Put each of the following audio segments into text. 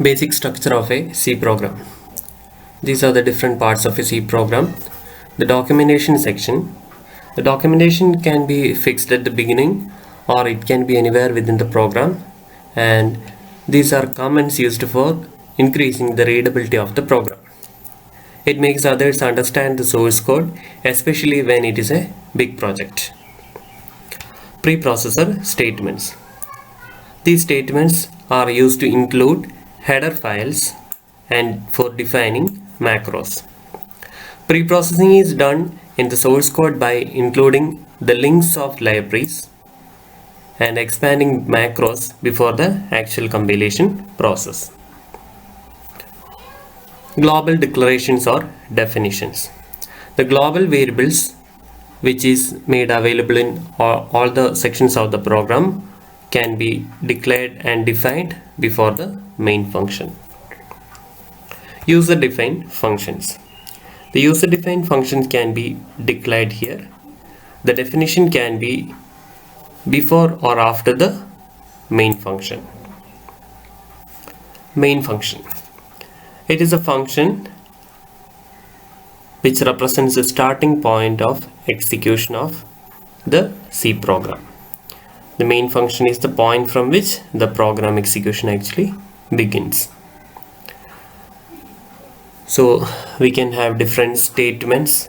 Basic structure of a C program. These are the different parts of a C program. The documentation section. The documentation can be fixed at the beginning or it can be anywhere within the program, and these are comments used for increasing the readability of the program. It makes others understand the source code, especially when it is a big project. Preprocessor statements. These statements are used to include header files and for defining macros. Preprocessing is done in the source code by including the links of libraries and expanding macros before the actual compilation process. Global declarations or definitions. The global variables which is made available in all the sections of the program can be declared and defined before the main function. User-defined functions. The user-defined functions can be declared here. The definition can be before or after the main function. Main function. It is a function which represents the starting point of execution of the C program. The main function is the point from which the program execution actually begins. So we can have different statements,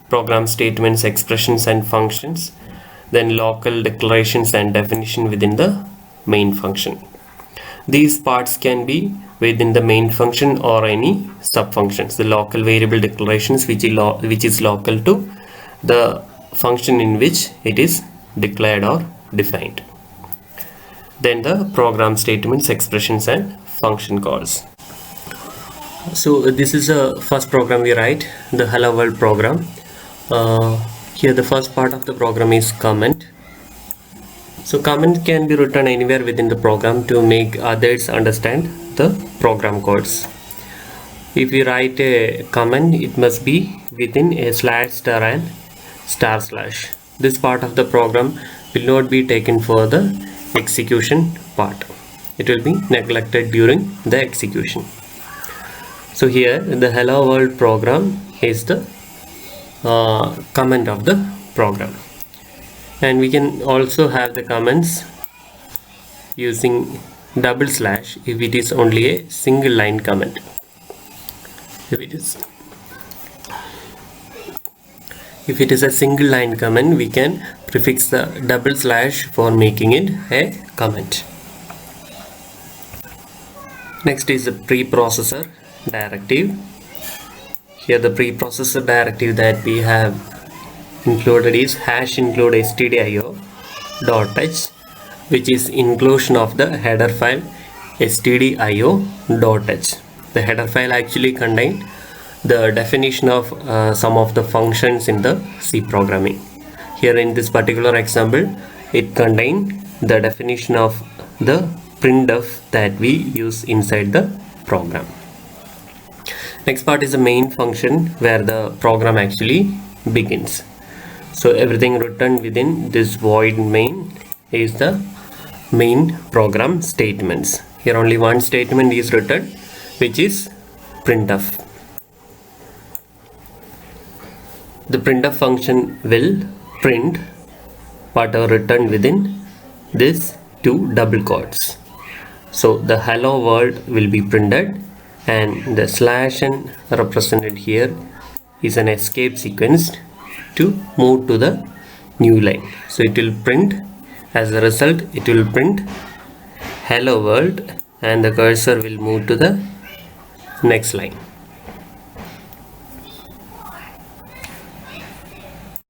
program statements, expressions and functions, then local declarations and definition within the main function. These parts can be within the main function or any sub-functions. The local variable declarations which is local to the function in which it is declared or defined. Then the program statements, expressions and function calls. So this is the first program we write, the hello world program. Here the first part of the program is comment. So comment can be written anywhere within the program to make others understand the program codes. If we write a comment, it must be within a slash star and star slash. This part of the program will not be taken for the execution part. It will be neglected during the execution. So here the hello world program is the comment of the program, and we can also have the comments using double slash if it is only a single line comment. If it is a single line comment, we can prefix the double slash for making it a comment. Next is the preprocessor directive. Here the preprocessor directive that we have included is #include stdio.h, which is inclusion of the header file stdio.h. The header file actually contains the definition of some of the functions in the C programming. Here in this particular example, it contains the definition of the printf that we use inside the program. Next part is the main function where the program actually begins. So everything written within this void main is the main program statements. Here only one statement is written, which is printf. The printf function will print whatever written within this two double quotes. So the hello world will be printed, and the slash n represented here is an escape sequence to move to the new line. So it will print, as a result it will print hello world, and the cursor will move to the next line.